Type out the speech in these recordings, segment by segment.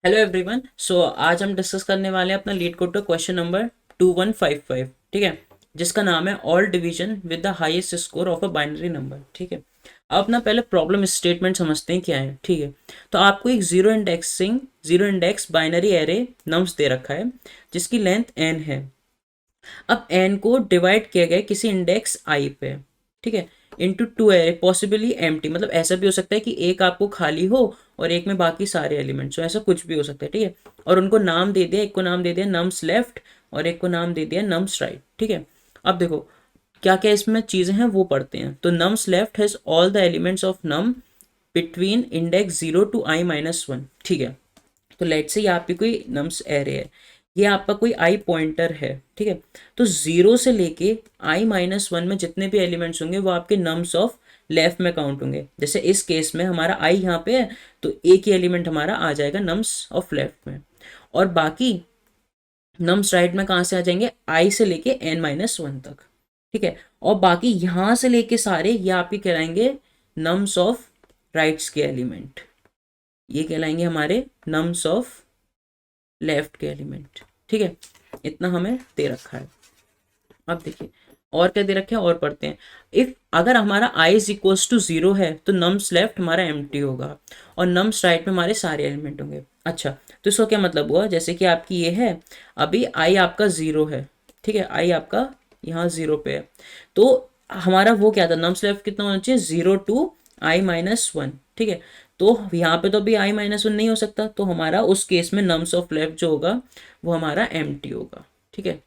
Hello everyone. आज हम discuss करने वाले हैं अपना लीड कोड का क्वेश्चन नंबर 2155। ठीक है, जिसका नाम है all division with the highest score of a binary number. ठीक है, अब अपना पहले प्रॉब्लम स्टेटमेंट समझते हैं क्या है। ठीक है, तो आपको एक zero index binary array nums दे रखा है जिसकी लेंथ n है। अब n को डिवाइड किया गया है किसी इंडेक्स i पे। ठीक है, into two array possibly empty, मतलब ऐसा भी हो सकता है कि एक आपको खाली हो और एक में बाकी सारे एलिमेंट्स हो, ऐसा कुछ भी हो सकता है। ठीक है, और उनको नाम दे दिया, एक को नाम दे दिया नम्स लेफ्ट और एक को नाम दे दिया नम्स राइट। ठीक है, अब देखो क्या क्या इसमें चीज़ें हैं वो पढ़ते हैं। तो nums left has all the elements of num between index 0 to i-1। ठीक है, तो लेट से ये आपकी कोई नम्स एरे है, ये आपका कोई आई पॉइंटर है। ठीक है, तो 0 से लेके i-1 में जितने भी एलिमेंट्स होंगे वो आपके नम्स ऑफ लेफ्ट में काउंट होंगे। जैसे इस केस में हमारा i यहाँ पे है तो एक ही एलिमेंट हमारा आ जाएगा नम्स ऑफ लेफ्ट में, और बाकी नम्स राइट में कहाँ से आ जाएंगे, i से लेके n-1 तक। ठीक है, और बाकी यहाँ से लेके सारे ये आपके कहलाएंगे नम्स ऑफ राइट्स के एलिमेंट, ये कहलाएंगे हमारे नम्स ऑफ लेफ्ट के एलिमेंट। ठीक है, इतना हमें दे रखा है। अब देखिए और क्या दे रखे हैं और पढ़ते हैं। इफ अगर हमारा i इज इक्वल्स टू 0 है तो नम्स लेफ्ट हमारा एम्प्टी होगा और नम्स राइट में हमारे सारे एलिमेंट होंगे। अच्छा, तो इसका क्या मतलब हुआ, जैसे कि आपकी ये है, अभी i आपका 0 है। ठीक है, i आपका यहाँ 0 पे है, तो हमारा वो क्या था, नम्स लेफ्ट कितना होना चाहिए, 0 to i-1। ठीक है, तो यहाँ पे तो अभी i-1 नहीं हो सकता, तो हमारा उस केस में नम्स ऑफ लेफ्ट जो होगा वो हमारा एम्प्टी होगा। ठीक है,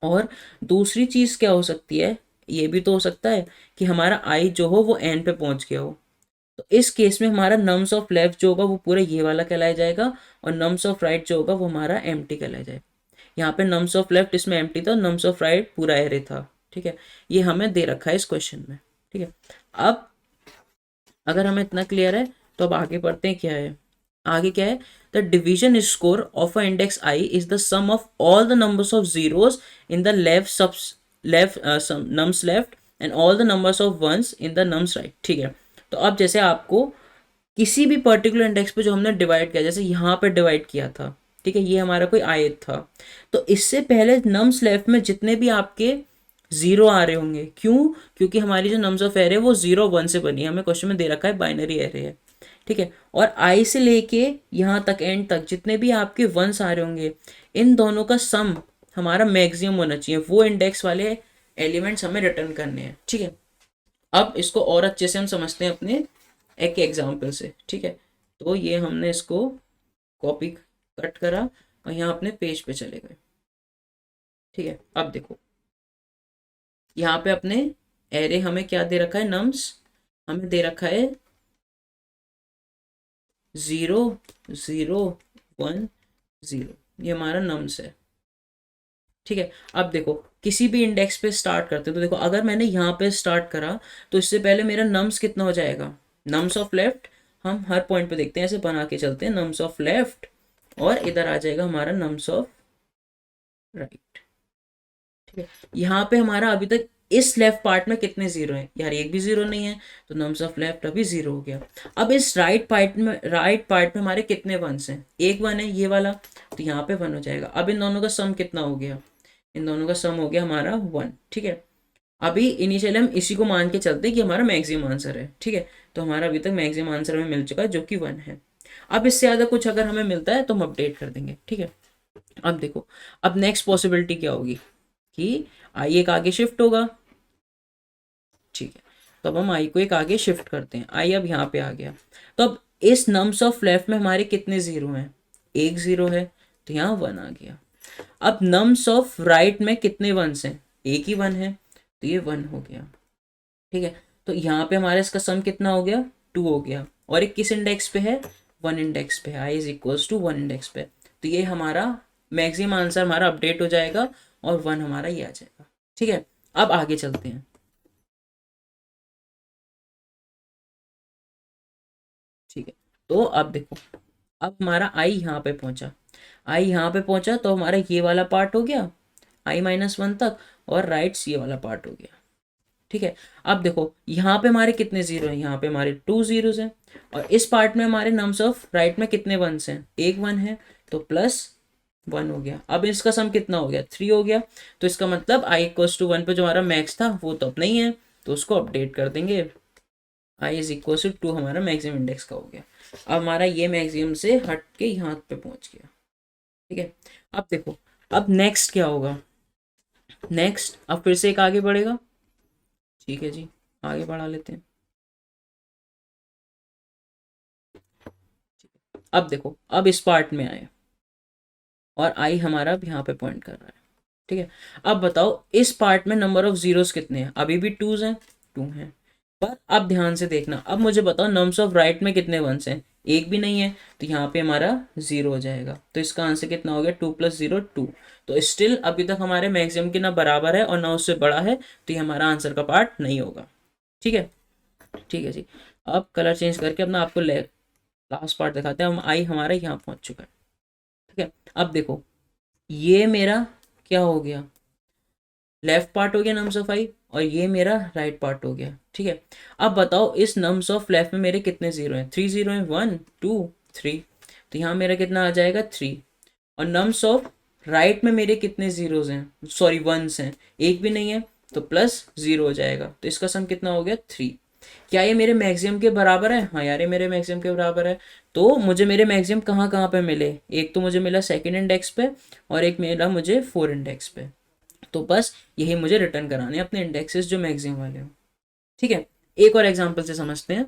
और दूसरी चीज़ क्या हो सकती है, ये भी तो हो सकता है कि हमारा आई जो हो वो एन पे पहुंच गया हो, तो इस केस में हमारा नम्स ऑफ लेफ्ट जो होगा वो पूरा ये वाला कहलाया जाएगा और नम्स ऑफ राइट जो होगा वो हमारा एम्प्टी कहलाया जाएगा। यहाँ पे नम्स ऑफ लेफ्ट इसमें एम्प्टी था, नम्स ऑफ राइट पूरा एरे था। ठीक है, ये हमें दे रखा है इस क्वेश्चन में। ठीक है, अब अगर हमें इतना क्लियर है तो अब आगे पढ़ते हैं क्या है। आगे क्या है, the division score of a index i is the sum of all the numbers of zeros in the left nums left and all the numbers of ones in the nums right. ठीक है, तो अब जैसे आपको किसी भी particular index पे जो हमने डिवाइड किया, जैसे यहाँ पे डिवाइड किया था, ठीक है, ये हमारा कोई आयत था, तो इससे पहले नम्स लेफ्ट में जितने भी आपके जीरो आ रहे होंगे, क्यों, क्योंकि हमारी जो नम्स ऑफ एरे वो 0 1 से बनी है, हमें क्वेश्चन में दे रखा है बाइनरी एरे है। ठीक है, और आई से लेके यहाँ तक एंड तक जितने भी आपके वंस आ रहे होंगे, इन दोनों का सम हमारा मैक्सिमम होना चाहिए, वो इंडेक्स वाले एलिमेंट्स हमें रिटर्न करने हैं। ठीक है, अब इसको और अच्छे से हम समझते हैं अपने एक एग्जाम्पल से। ठीक है, तो ये हमने इसको कॉपी कट करा और यहाँ अपने पेज पे चले गए। ठीक है, अब देखो यहाँ पे अपने एरे हमें क्या दे रखा है, नम्स हमें दे रखा है 0 0 1 0, ये हमारा नम्स है। ठीक है, अब देखो किसी भी इंडेक्स पे स्टार्ट करते हैं, तो देखो अगर मैंने यहाँ पे स्टार्ट करा तो इससे पहले मेरा नम्स कितना हो जाएगा, नम्स ऑफ लेफ्ट, हम हर पॉइंट पे देखते हैं, ऐसे बना के चलते हैं, नम्स ऑफ लेफ्ट, और इधर आ जाएगा हमारा नम्स ऑफ राइट। ठीक है, यहाँ पे हमारा अभी तक इस लेफ्ट पार्ट में कितने जीरो हैं यार, एक भी जीरो नहीं है, तो नम्स ऑफ लेफ्ट अभी 0 हो गया। अब इस राइट पार्ट में हमारे कितने वंस हैं, एक वन है ये वाला, तो यहाँ पे 1 हो जाएगा। अब इन दोनों का सम कितना हो गया, इन दोनों का सम हो गया हमारा 1। ठीक है, अभी इनिशियली हम इसी को मान के चलते हैं कि हमारा मैक्सिमम आंसर है। ठीक है, तो हमारा अभी तक मैक्सिमम आंसर हमें मिल चुका है जो कि 1 है। अब इससे ज़्यादा कुछ अगर हमें मिलता है तो हम अपडेट कर देंगे। ठीक है, अब देखो, अब नेक्स्ट पॉसिबिलिटी क्या होगी कि आई एक आगे शिफ्ट होगा। ठीक है, तो अब हम आई को एक आगे शिफ्ट करते हैं, आई अब यहाँ पे आ गया, तो अब इस नम्स ऑफ लेफ्ट में हमारे कितने जीरो हैं, एक जीरो है, तो यहाँ 1 आ गया। अब नम्स ऑफ राइट में कितने वंस हैं, एक ही 1 है, तो ये 1 हो गया। ठीक है, तो यहाँ पे हमारे इसका सम कितना हो गया, 2 हो गया, और एक किस इंडेक्स पे है, 1 इंडेक्स पे, आई इज इक्वल्स टू 1 इंडेक्स पे, तो ये हमारा मैक्सिमम आंसर हमारा अपडेट हो जाएगा और 1 हमारा ये आ जाएगा। ठीक है, अब आगे चलते हैं। ठीक है, तो अब देखो, अब हमारा आई यहाँ पे पहुंचा, आई यहाँ पे पहुंचा तो हमारा ये वाला पार्ट हो गया i-1 तक, और राइट्स ये वाला पार्ट हो गया। ठीक है। अब देखो यहाँ पे हमारे कितने जीरो हैं, यहाँ पे हमारे 2 जीरोस हैं, और इस पार्ट में हमारे नम्स ऑफ राइट में कितने वंस हैं, एक वन है, तो +1 हो गया। अब इसका सम कितना हो गया, 3 हो गया। तो इसका मतलब i=1 पे जो हमारा मैक्स था वो तो अब नहीं है, तो उसको अपडेट कर देंगे, i=2 हमारा मैक्सिमम इंडेक्स का हो गया। अब हमारा ये मैक्सिमम से हट के यहाँ पे पहुंच गया। ठीक है। अब देखो, अब नेक्स्ट क्या होगा, नेक्स्ट अब फिर से एक आगे बढ़ेगा। ठीक है जी, आगे बढ़ा लेते हैं। अब देखो, अब इस पार्ट में आए और आई हमारा अब यहाँ पे पॉइंट कर रहा है। ठीक है। अब बताओ इस पार्ट में नंबर ऑफ जीरोस कितने हैं, अभी भी 2 हैं, 2 हैं। पर अब ध्यान से देखना, अब मुझे बताओ नम्स ऑफ राइट में कितने वंस हैं, एक भी नहीं है, तो यहाँ पे हमारा 0 हो जाएगा। तो इसका आंसर कितना हो गया, 2 + 0 2। तो स्टिल अभी तक हमारे मैक्सिमम के ना बराबर है और ना उससे बड़ा है, तो ये हमारा आंसर का पार्ट नहीं होगा। ठीक है। ठीक है जी। अब कलर चेंज करके अपना आपको लास्ट पार्ट दिखाते हैं। हम आई हमारा यहाँ पहुँच चुका है। ठीक है। अब देखो ये मेरा क्या हो गया, लेफ्ट पार्ट हो गया नम्स ऑफ आई, और ये मेरा राइट पार्ट हो गया। ठीक है। अब बताओ इस नम्स ऑफ लेफ्ट में मेरे कितने जीरो हैं, 3 जीरो हैं, 1 2 3, तो यहाँ मेरा कितना आ जाएगा 3। और नम्स ऑफ राइट में मेरे कितने जीरोज हैं, सॉरी वंस हैं, एक भी नहीं है, तो +0 हो जाएगा। तो इसका सम कितना हो गया 3। क्या ये मेरे मैक्सिमम के बराबर है, हाँ यार ये मेरे मैक्सिमम के बराबर है। तो मुझे मेरे मैक्सिमम कहाँ कहाँ पे मिले, एक तो मुझे मिला सेकंड इंडेक्स पे, और एक मिला मुझे 4 इंडेक्स पे। तो बस यही मुझे रिटर्न कराने हैं अपने इंडेक्सेस जो मैक्सिमम वाले हो। ठीक है। एक और एग्जांपल से समझते हैं।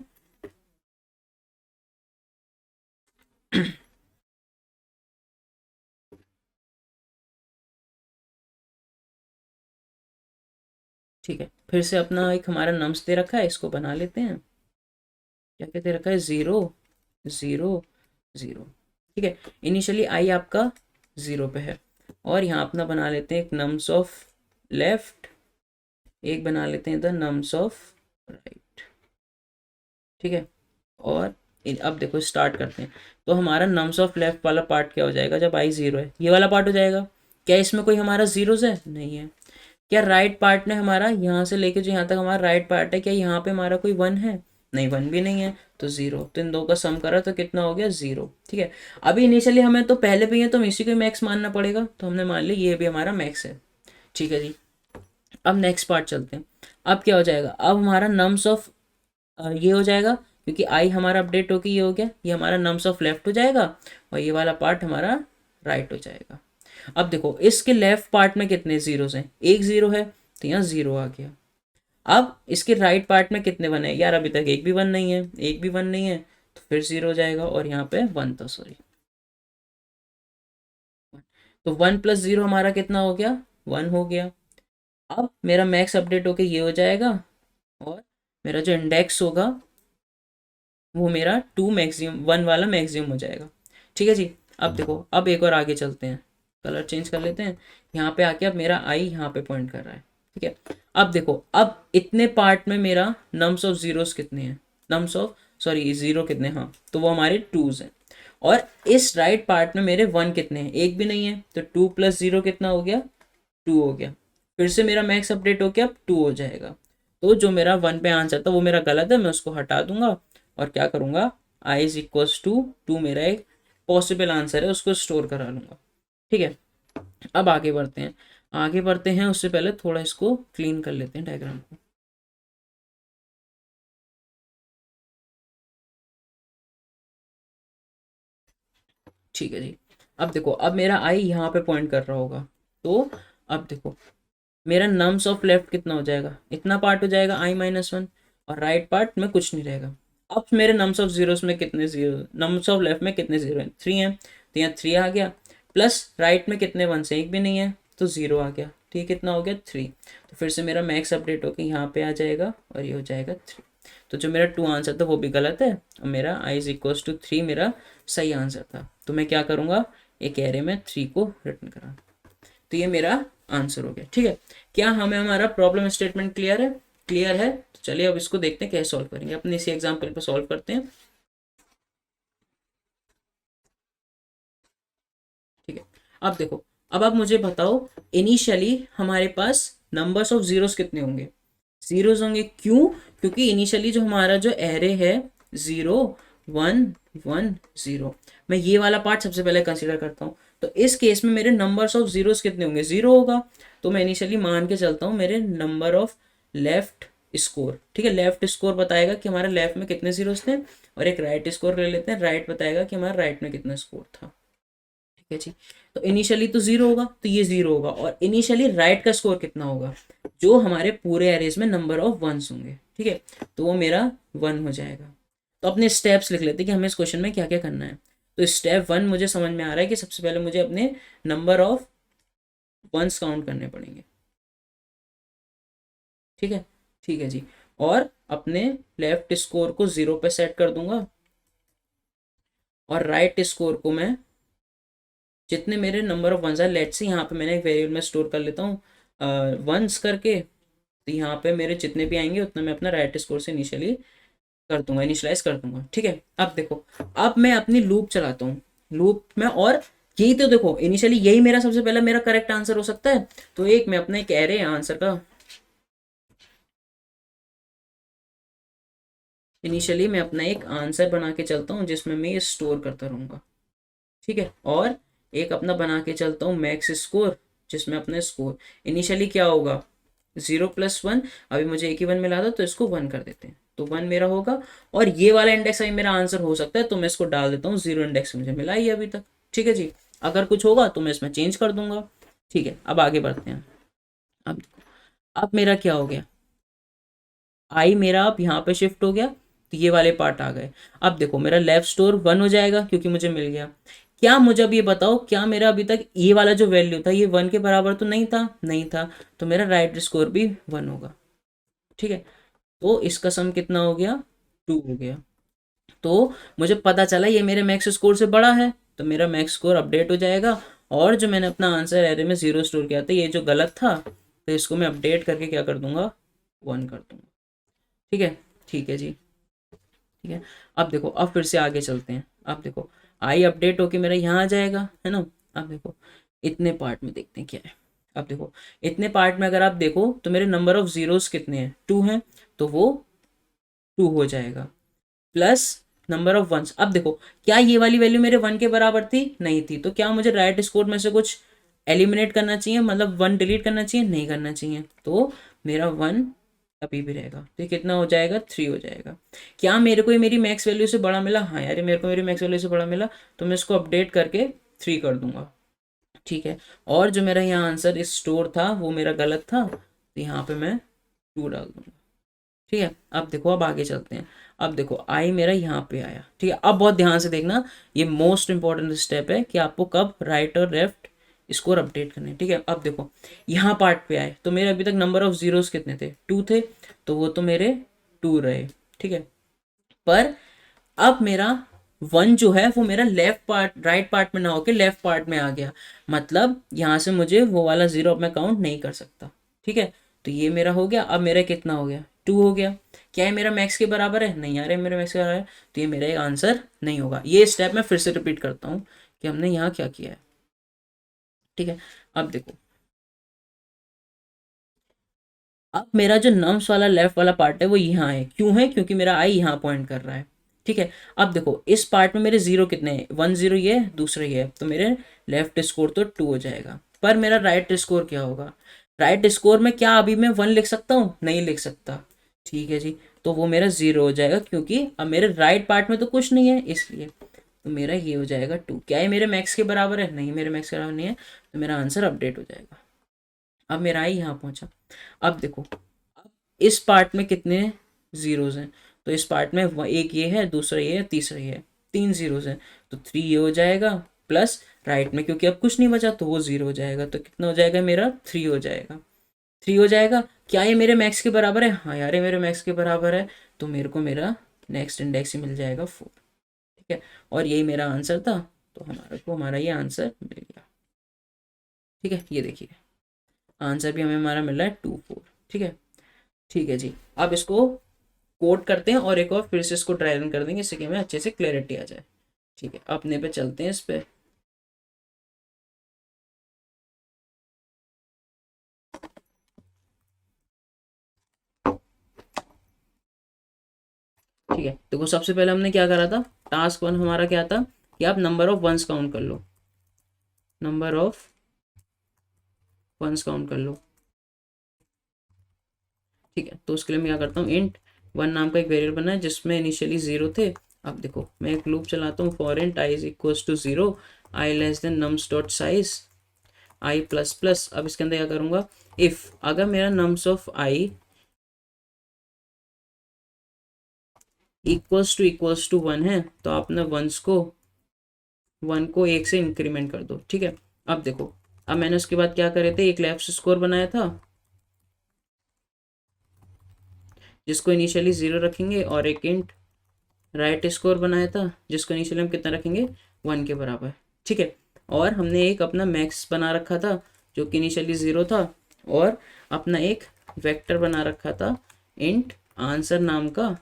ठीक है, फिर से अपना एक हमारा नम्स दे रखा है, इसको बना लेते हैं। क्या क्या दे रखा है, 0 0 0। ठीक है। इनिशियली आई आपका 0 पे है, और यहाँ अपना बना लेते हैं एक नम्स ऑफ लेफ्ट, एक बना लेते हैं द नम्स ऑफ राइट। ठीक है। और अब देखो स्टार्ट करते हैं। तो हमारा नम्स ऑफ लेफ्ट वाला पार्ट क्या हो जाएगा, जब आई 0 है, ये वाला पार्ट हो जाएगा। क्या इसमें कोई हमारा जीरोस है, नहीं है। क्या राइट पार्ट में हमारा यहाँ से लेके जो यहाँ तक हमारा राइट पार्ट है, क्या यहाँ पे हमारा कोई 1 है, नहीं 1 भी नहीं है, तो 0। तो इन दो का सम करा तो कितना हो गया 0। ठीक है। अभी इनिशियली हमें तो पहले भी है, तो हम इसी को मैक्स मानना पड़ेगा, तो हमने मान लिया ये भी हमारा मैक्स है। ठीक है जी। अब नेक्स्ट पार्ट चलते हैं। अब क्या हो जाएगा, अब हमारा नम्स ऑफ ये हो जाएगा, क्योंकि आई हमारा अपडेट होके ये हो गया, ये हमारा नम्स ऑफ लेफ्ट हो जाएगा, और ये वाला पार्ट हमारा राइट हो जाएगा। अब देखो इसके लेफ्ट पार्ट में कितने जीरोस हैं, एक जीरो है, तो यहाँ 0 आ गया। अब इसके राइट पार्ट में कितने वन है, यार अभी तक एक भी वन नहीं है, एक भी वन नहीं है, तो फिर 0 हो जाएगा, और यहाँ पे 1 था, सॉरी। तो 1 + 0 हमारा कितना हो गया, 1 हो गया। अब मेरा मैक्स अपडेट होके ये हो जाएगा, और मेरा जो इंडेक्स होगा वो मेरा 2 मैक्सिमम 1 वाला मैक्सिमम हो जाएगा। ठीक है जी। अब देखो, अब एक और आगे चलते हैं, कलर चेंज कर लेते हैं। यहाँ पे आके अब मेरा आई यहाँ पे पॉइंट कर रहा है। ठीक है। अब देखो, अब इतने पार्ट में मेरा नम्स ऑफ जीरोस कितने हैं, नम्स ऑफ सॉरी जीरो कितने, हाँ तो वो हमारे 2s हैं। और इस राइट पार्ट में मेरे 1 कितने हैं, एक भी नहीं है, तो 2 + 0 कितना हो गया, 2 हो गया। फिर से मेरा मैक्स अपडेट होके अब 2 हो जाएगा। तो जो मेरा 1 पे आंसर था वो मेरा गलत है, मैं उसको हटा दूंगा, और क्या करूँगा, i=2 मेरा एक पॉसिबल आंसर है, उसको स्टोर करा लूँगा। ठीक है। अब आगे बढ़ते हैं, आगे बढ़ते हैं उससे पहले थोड़ा इसको क्लीन कर लेते हैं डायग्राम को। ठीक है जी। अब देखो, अब मेरा आई यहाँ पे पॉइंट कर रहा होगा, तो अब देखो मेरा नम्स ऑफ लेफ्ट कितना हो जाएगा, इतना पार्ट हो जाएगा i-1, और राइट पार्ट में कुछ नहीं रहेगा। अब मेरे नम्स ऑफ जीरोस में कितने जीरो, नम्स ऑफ लेफ्ट में कितने जीरो हैं, 3 हैं, तो यहाँ 3 आ गया, प्लस राइट में कितने वन से, एक भी नहीं है, तो 0 आ गया। ठीक, कितना हो गया 3। तो फिर से मेरा मैक्स अपडेट होकर यहाँ पे आ जाएगा, और ये हो जाएगा 3। तो जो मेरा 2 आंसर था वो भी गलत है, और मेरा i=3 मेरा सही आंसर था। तो मैं क्या करूँगा, एक एरे में 3 को रिटर्न करा। तो ये मेरा आंसर हो गया। ठीक है। क्या हमें हमारा प्रॉब्लम स्टेटमेंट क्लियर है, क्लियर है, तो चलिए अब इसको देखते हैं कैसे सॉल्व करेंगे, अपने इसी एग्जांपल पे सॉल्व करते हैं। ठीक है। अब देखो, अब आप मुझे बताओ इनिशियली हमारे पास नंबर्स ऑफ जीरोस कितने होंगे, जीरोज होंगे, क्यों? क्योंकि इनिशियली जो हमारा जो एरे है 0 1 1 0, मैं ये वाला पार्ट सबसे पहले कंसीडर करता हूँ। तो इस केस में मेरे नंबर्स ऑफ जीरोस कितने होंगे? 0 होगा। तो मैं इनिशियली मान के चलता हूँ मेरे नंबर ऑफ लेफ्ट स्कोर। ठीक है, लेफ्ट स्कोर बताएगा कि हमारे लेफ्ट में कितने जीरोस थे, और एक राइट स्कोर ले लेते हैं, राइट बताएगा कि हमारा राइट में कितना स्कोर था। ठीक है जी। तो इनिशियली तो 0 होगा, तो ये 0 होगा, और इनिशियली राइट का स्कोर कितना होगा? जो हमारे पूरे एरेज में नंबर ऑफ वंस होंगे। ठीक है, तो वो मेरा 1 हो जाएगा। तो अपने स्टेप्स लिख लेते हैं कि हमें इस क्वेश्चन में क्या क्या करना है। तो स्टेप 1 मुझे समझ में आ रहा है कि सबसे पहले मुझे अपने नंबर ऑफ वंस काउंट करने पड़ेंगे। ठीक है, ठीक है जी। और अपने लेफ्ट स्कोर को 0 पे सेट कर दूंगा, और राइट स्कोर को मैं जितने मेरे नंबर ऑफ वंस है, लेट्स से यहाँ पे मैंने एक वेरिएबल में स्टोर कर लेता हूँ वंस करके। तो यहाँ पे मेरे जितने भी आएंगे उतना मैं अपना राइट स्कोर से इनिशियली कर दूंगा, इनिशियलाइज कर दूंगा। ठीक है, अब देखो, अब मैं अपनी लूप चलाता हूँ, लूप में, और यही तो देखो इनिशियली यही मेरा सबसे पहला मेरा करेक्ट आंसर हो सकता है। तो एक मैं अपना एक एरे आंसर का, इनिशियली मैं अपना एक आंसर बना के चलता हूँ जिसमें मैं ये स्टोर करता रहूँगा। ठीक है, और एक अपना बना के चलता हूँ मैक्स स्कोर, जिसमें अपना स्कोर इनिशियली क्या होगा? 0 + 1। अभी मुझे एक ही 1 मिला था तो इसको 1 कर देते हैं, तो 1 मेरा होगा। और ये वाला इंडेक्स अभी मेरा आंसर हो सकता है, तो मैं इसको डाल देता हूँ 0 इंडेक्स मुझे मिला ही अभी तक। ठीक है जी, अगर कुछ होगा तो मैं इसमें चेंज कर दूंगा। ठीक है, अब आगे बढ़ते हैं। अब अब मेरा क्या हो गया? आई मेरा अब यहाँ पे शिफ्ट हो गया, तो ये वाले पार्ट आ गए। अब देखो मेरा लेफ्ट स्टोर 1 हो जाएगा क्योंकि मुझे मिल गया। क्या मुझे अब ये बताओ, क्या मेरा अभी तक ये वाला जो वैल्यू था ये 1 के बराबर तो नहीं था? नहीं था, तो मेरा राइट स्कोर भी 1 होगा। ठीक है, तो इसका सम कितना हो गया? 2 हो गया। तो मुझे पता चला ये मेरे मैक्स स्कोर से बड़ा है, तो मेरा मैक्स स्कोर अपडेट हो जाएगा। और जो मैंने अपना आंसर एरे में 0 स्टोर किया था, ये जो गलत था, तो इसको मैं अपडेट करके क्या कर दूंगा? 1 कर दूंगा। ठीक है, ठीक है जी। ठीक है, अब देखो, अब फिर से आगे चलते हैं। अब देखो, आई अपडेट होके मेरा यहाँ आ जाएगा, है ना? अब देखो इतने पार्ट में देखते हैं क्या है। अब देखो इतने पार्ट में अगर आप देखो तो मेरे नंबर ऑफ जीरोस कितने हैं? 2 हैं, तो वो 2 हो जाएगा, प्लस नंबर ऑफ वंस। अब देखो, क्या ये वाली वैल्यू मेरे 1 के बराबर थी? नहीं थी, तो क्या मुझे राइट स्कोर में से कुछ एलिमिनेट करना चाहिए, मतलब 1 डिलीट करना चाहिए? नहीं करना चाहिए, तो मेरा 1 अभी भी रहेगा। तो ये कितना हो जाएगा? 3 हो जाएगा। क्या मेरे को ये मेरी मैक्स वैल्यू से बड़ा मिला? हाँ यार, ये मेरे को मेरी मैक्स वैल्यू से बड़ा मिला, तो मैं इसको अपडेट करके 3 कर दूंगा। ठीक है, और जो मेरा यहाँ आंसर इस स्टोर था वो मेरा गलत था, तो यहाँ पे मैं 2 डाल दूंगा। ठीक है, अब देखो, अब आगे चलते हैं। अब देखो आई मेरा यहाँ पे आया। ठीक है, अब बहुत ध्यान से देखना, ये मोस्ट इंपॉर्टेंट स्टेप है कि आपको कब राइट और लेफ्ट स्कोर अपडेट करने हैं। ठीक है, अब देखो यहाँ पार्ट पे आए तो मेरे अभी तक नंबर ऑफ जीरोस कितने थे? 2 थे, तो वो तो मेरे 2 रहे। ठीक है, पर अब मेरा 1 जो है वो मेरा लेफ्ट पार्ट, राइट पार्ट में ना होके लेफ्ट पार्ट में आ गया, मतलब यहाँ से मुझे वो वाला 0 अब मैं काउंट नहीं कर सकता। ठीक है, तो ये मेरा हो गया। अब मेरा कितना हो गया? 2 हो गया। क्या है मेरा मैक्स के बराबर है? नहीं आ रहा है मेरे मैक्स के बराबर है, तो ये मेरा एक आंसर नहीं होगा। ये स्टेप मैं फिर से रिपीट करता हूँ कि हमने यहाँ क्या किया है। ठीक है, अब देखो, अब मेरा जो नम्स वाला लेफ्ट वाला पार्ट है वो यहाँ है। क्यों है? क्योंकि मेरा आई यहाँ पॉइंट कर रहा है। ठीक है, अब देखो इस पार्ट में मेरे 0 कितने हैं? 1 0 ये है, दूसरा ये है, तो मेरे लेफ्ट स्कोर तो 2 हो जाएगा। पर मेरा राइट स्कोर क्या होगा? राइट स्कोर में क्या अभी मैं 1 लिख सकता हूँ? नहीं लिख सकता। ठीक है जी, तो वो मेरा 0 हो जाएगा, क्योंकि अब मेरे राइट पार्ट में तो कुछ नहीं है, इसलिए तो मेरा ये हो जाएगा 2। क्या ये मेरे मैक्स के बराबर है? नहीं, मेरे मैक्स के बराबर नहीं है, तो मेरा आंसर अपडेट हो जाएगा। अब मेरा आई यहाँ पहुंचा। अब देखो, अब इस पार्ट में कितने जीरोज हैं? तो इस पार्ट में एक ये है, दूसरा ये है, तीसरा ये है, 3 जीरोज हैं, तो 3 ये हो जाएगा, प्लस राइट में क्योंकि अब कुछ नहीं बचा तो वो 0 हो जाएगा, तो कितना हो जाएगा मेरा? 3 हो जाएगा। 3 हो जाएगा। क्या ये मेरे मैक्स के बराबर है? हाँ यार, ये मेरे मैक्स के बराबर है, तो मेरे को मेरा नेक्स्ट इंडेक्स ही मिल जाएगा 4। ठीक है, और यही मेरा आंसर था, तो हमारे को हमारा ये आंसर मिल गया। ठीक है, ये देखिए आंसर भी हमें हमारा मिल रहा है 2 4। ठीक है, ठीक है जी। अब इसको कोड करते हैं और एक और फिर से इसको ड्राई रन कर देंगे, इससे कि हमें अच्छे से क्लैरिटी आ जाए। ठीक है, अपने पे चलते हैं इस पे। ठीक है, देखो सबसे पहले हमने क्या करा था, टास्क 1 हमारा क्या था कि आप नंबर ऑफ वंस काउंट कर लो, नंबर ऑफ वंस काउंट कर लो। ठीक है, तो उसके लिए मैं क्या करता हूँ, इंट वन नाम का एक वेरिएबल बना है जिसमें इनिशियली 0 थे। अब देखो मैं एक लूप चलाता हूँ, for int i is equals to 0, i less than nums dot size i plus plus. अब इसके अंदर क्या करूँगा, इफ अगर मेरा nums of i equals to 1 है तो आप ना वन को 1 से इंक्रीमेंट कर दो। ठीक है, अब देखो, अब मैंने उसके बाद क्या करे थे, एक लेफ्ट स्कोर बनाया था जिसको इनिशियली 0 रखेंगे, और एक इंट राइट स्कोर बनाया था जिसको इनिशियली हम कितना रखेंगे, 1 के बराबर। ठीक है, और हमने एक अपना मैक्स बना रखा था जो कि इनिशियली 0 था, और अपना एक वेक्टर बना रखा था इंट आंसर नाम का,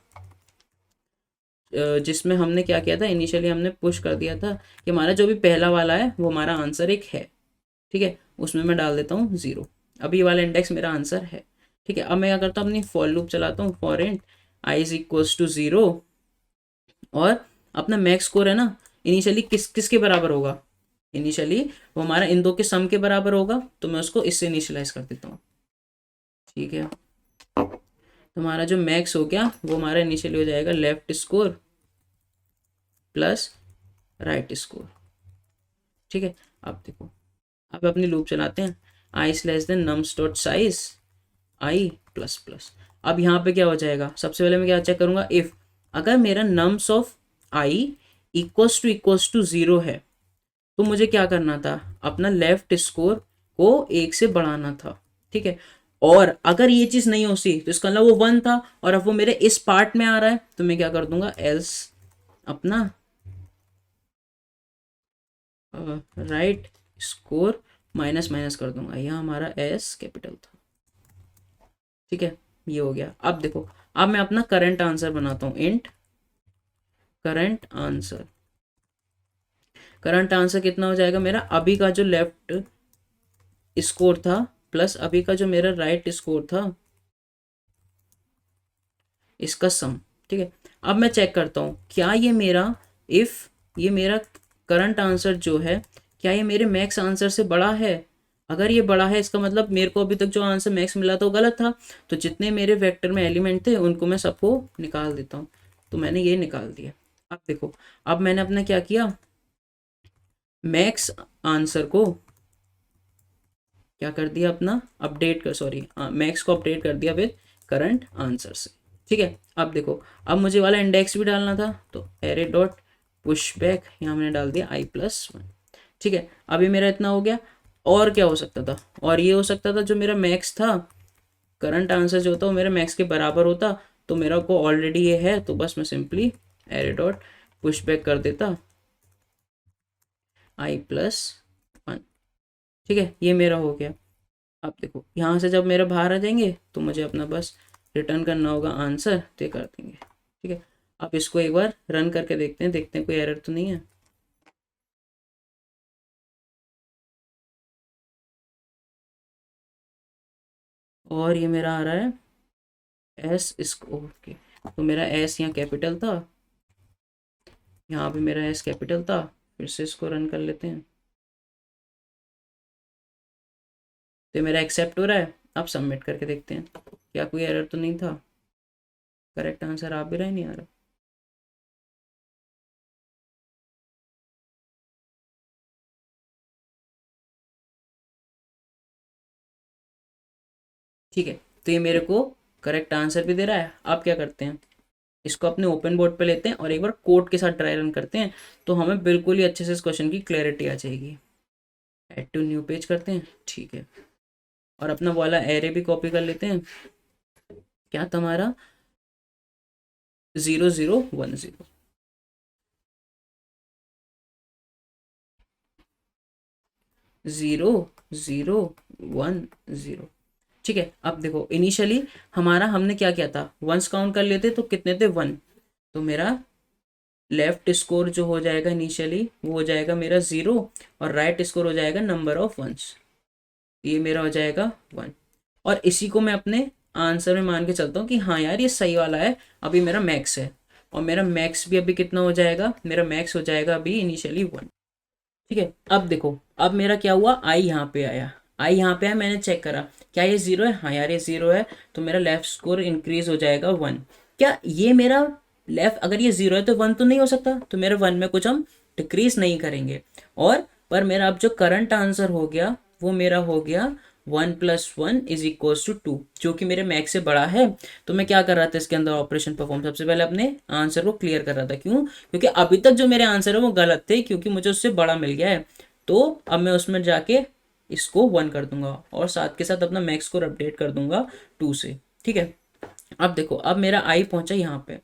जिसमें हमने क्या किया था, इनिशियली हमने पुश कर दिया था कि हमारा जो भी पहला वाला है वो हमारा आंसर एक है। ठीक है, उसमें मैं डाल देता हूँ 0, अभी ये वाला इंडेक्स मेरा आंसर है। ठीक है, अब मैं क्या करता हूँ, अपनी फॉर लूप चलाता हूँ, for int i is equals to 0, और अपना मैक्स स्कोर है ना, इनिशियली किसके बराबर होगा, इनिशियली वो हमारा इन दो के सम के बराबर होगा, तो मैं उसको इससे इनिशियलाइज कर देता हूँ। ठीक है, तो हमारा जो मैक्स हो गया वो हमारा इनिशियली हो जाएगा left score plus right score. ठीक है, अब देखो, अब अपनी लूप चलाते हैं, i is less than nums dot size i plus plus. अब यहाँ पे क्या हो जाएगा, सबसे पहले मैं क्या चेक करूँगा, इफ अगर मेरा nums of i equals to 0 है तो मुझे क्या करना था, अपना लेफ्ट स्कोर को 1 से बढ़ाना था। ठीक है, और अगर ये चीज़ नहीं होती तो इसका मतलब वो 1 था और अब वो मेरे इस पार्ट में आ रहा है, तो मैं क्या कर दूंगा, एल्स अपना राइट स्कोर माइनस माइनस कर दूंगा, यहाँ हमारा एस कैपिटल था। ठीक है, ये हो गया। अब देखो, अब मैं अपना करंट आंसर बनाता हूँ, int current answer. Current answer कितना हो जाएगा मेरा, अभी का जो लेफ्ट स्कोर था प्लस अभी का जो मेरा राइट स्कोर था, इसका सम। ठीक है, अब मैं चेक करता हूँ क्या ये मेरा, इफ ये मेरा करंट आंसर जो है क्या ये मेरे मैक्स आंसर से बड़ा है। अगर ये बड़ा है इसका मतलब मेरे को अभी तक जो आंसर मैक्स मिला था वो गलत था, तो जितने मेरे वेक्टर में एलिमेंट थे उनको मैं सबको निकाल देता हूँ। तो मैंने ये निकाल दिया। अब देखो, अब मैंने अपना क्या किया, मैक्स आंसर को क्या कर दिया, अपना अपडेट कर, सॉरी मैक्स को अपडेट कर दिया विद करंट आंसर से। ठीक है, अब देखो, अब मुझे वाला इंडेक्स भी डालना था, तो एरे डॉट पुश बैक, यहाँ मैंने डाल दिया आई प्लस 1। ठीक है, अभी मेरा इतना हो गया। और क्या हो सकता था, और ये हो सकता था जो मेरा मैक्स था, करंट आंसर जो होता वो मेरे मैक्स के बराबर होता, तो मेरा को ऑलरेडी ये है, तो बस मैं simply array dot push back कर देता आई प्लस 1। ठीक है, ये मेरा हो गया। अब देखो, यहाँ से जब मेरे बाहर आ जाएंगे तो मुझे अपना बस रिटर्न करना होगा आंसर, तो ये कर देंगे। ठीक है, अब इसको एक बार रन करके देखते हैं कोई एरर तो नहीं है। और ये मेरा आ रहा है एस, इसको ओके, तो मेरा एस यहाँ कैपिटल था, यहाँ पे मेरा एस कैपिटल था। फिर से इसको रन कर लेते हैं, तो मेरा एक्सेप्ट हो रहा है। अब सबमिट करके देखते हैं क्या कोई एरर तो नहीं था, करेक्ट आंसर आ भी रहा है, नहीं आ रहा। ठीक है, तो ये मेरे को करेक्ट आंसर भी दे रहा है। आप क्या करते हैं, इसको अपने ओपन बोर्ड पे लेते हैं और एक बार कोड के साथ ट्राई रन करते हैं, तो हमें बिल्कुल ही अच्छे से इस क्वेश्चन की क्लैरिटी आ जाएगी। ऐड टू न्यू पेज करते हैं। ठीक है, और अपना वाला एरे भी कॉपी कर लेते हैं। क्या था हमारा, 0010, 0010। ठीक है, अब देखो इनिशियली हमारा हमने क्या किया था, वंस काउंट कर लेते तो कितने थे, 1। तो मेरा लेफ्ट स्कोर जो हो जाएगा इनिशियली वो हो जाएगा मेरा 0, और राइट स्कोर हो जाएगा नंबर ऑफ वंस, ये मेरा हो जाएगा 1। और इसी को मैं अपने आंसर में मान के चलता हूँ कि हाँ यार ये सही वाला है, अभी मेरा मैक्स है। और मेरा मैक्स भी अभी कितना हो जाएगा, मेरा मैक्स हो जाएगा अभी इनिशियली 1। ठीक है, अब देखो, अब मेरा क्या हुआ, आई यहाँ पे आया, आई यहाँ पे आया, मैंने चेक करा क्या ये 0 है, हाँ यार ये 0 है, तो मेरा लेफ्ट स्कोर इंक्रीज हो जाएगा 1। क्या ये मेरा लेफ्ट, अगर ये 0 है तो 1 तो नहीं हो सकता, तो मेरे 1 में कुछ हम डिक्रीज नहीं करेंगे। और पर मेरा अब जो करंट आंसर हो गया वो मेरा हो गया 1+1 इज इक्वल्स टू 2, जो कि मेरे मैक्स से बड़ा है। तो मैं क्या कर रहा था इसके अंदर ऑपरेशन परफॉर्म, सबसे पहले अपने आंसर को क्लियर कर रहा था। क्यों? क्योंकि अभी तक जो मेरे आंसर है वो गलत थे, क्योंकि मुझे उससे बड़ा मिल गया है। तो अब मैं उसमें जाके इसको 1 कर दूंगा और साथ के साथ अपना मैक्स स्कोर अपडेट कर दूंगा 2 से। ठीक है, अब देखो, अब मेरा आई पहुंचा यहाँ पे,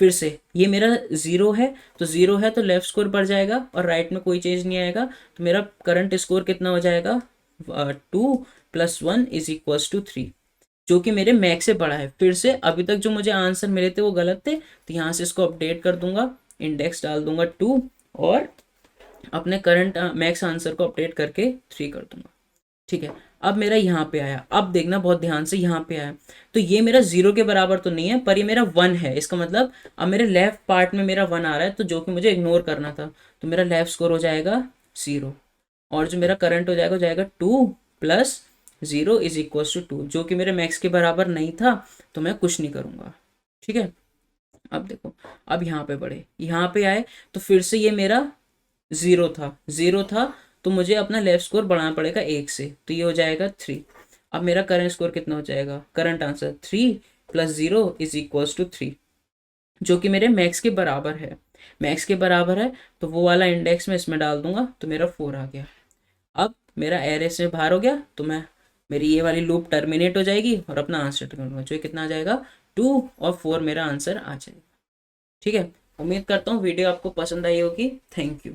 फिर से ये मेरा 0 है, तो 0 है तो लेफ्ट स्कोर बढ़ जाएगा और राइट में कोई चेंज नहीं आएगा, तो मेरा करंट स्कोर कितना हो जाएगा, 2+1 इज इक्वल्स टू 3, जो कि मेरे मैक्स से बड़ा है। फिर से अभी तक जो मुझे आंसर मिले थे वो गलत थे, तो यहाँ से इसको अपडेट कर दूंगा, इंडेक्स डाल दूंगा 2 और अपने करंट मैक्स आंसर को अपडेट करके 3 कर दूंगा। ठीक है, अब मेरा यहाँ पे आया, अब देखना बहुत ध्यान से, यहाँ पे आया तो ये मेरा 0 के बराबर तो नहीं है, पर ये मेरा 1 है। इसका मतलब अब मेरे लेफ्ट पार्ट में मेरा 1 आ रहा है, तो जो कि मुझे इग्नोर करना था, तो मेरा लेफ्ट स्कोर हो जाएगा 0 और जो मेरा करंट हो जाएगा 2+0 इज इक्वल टू 2, जो कि मेरे मैक्स के बराबर नहीं था, तो मैं कुछ नहीं करूँगा। ठीक है, अब देखो, अब यहाँ पे बढ़े, यहाँ पे आए तो फिर से ये मेरा 0 था, तो मुझे अपना लेफ्ट स्कोर बढ़ाना पड़ेगा 1 से, तो ये हो जाएगा 3। अब मेरा करंट स्कोर कितना हो जाएगा, current answer 3+0 is equals to 3, जो कि मेरे मैक्स के बराबर है। मैक्स के बराबर है तो वो वाला इंडेक्स मैं इसमें डाल दूंगा, तो मेरा 4 आ गया। अब मेरा एरे से बाहर हो गया, तो मैं, मेरी ये वाली लूप टर्मिनेट हो जाएगी और अपना आंसर करूँगा, जो कितना आ जाएगा 2 और 4 मेरा आंसर आ जाएगा। ठीक है, उम्मीद करता हूँ वीडियो आपको पसंद आई होगी। Thank you.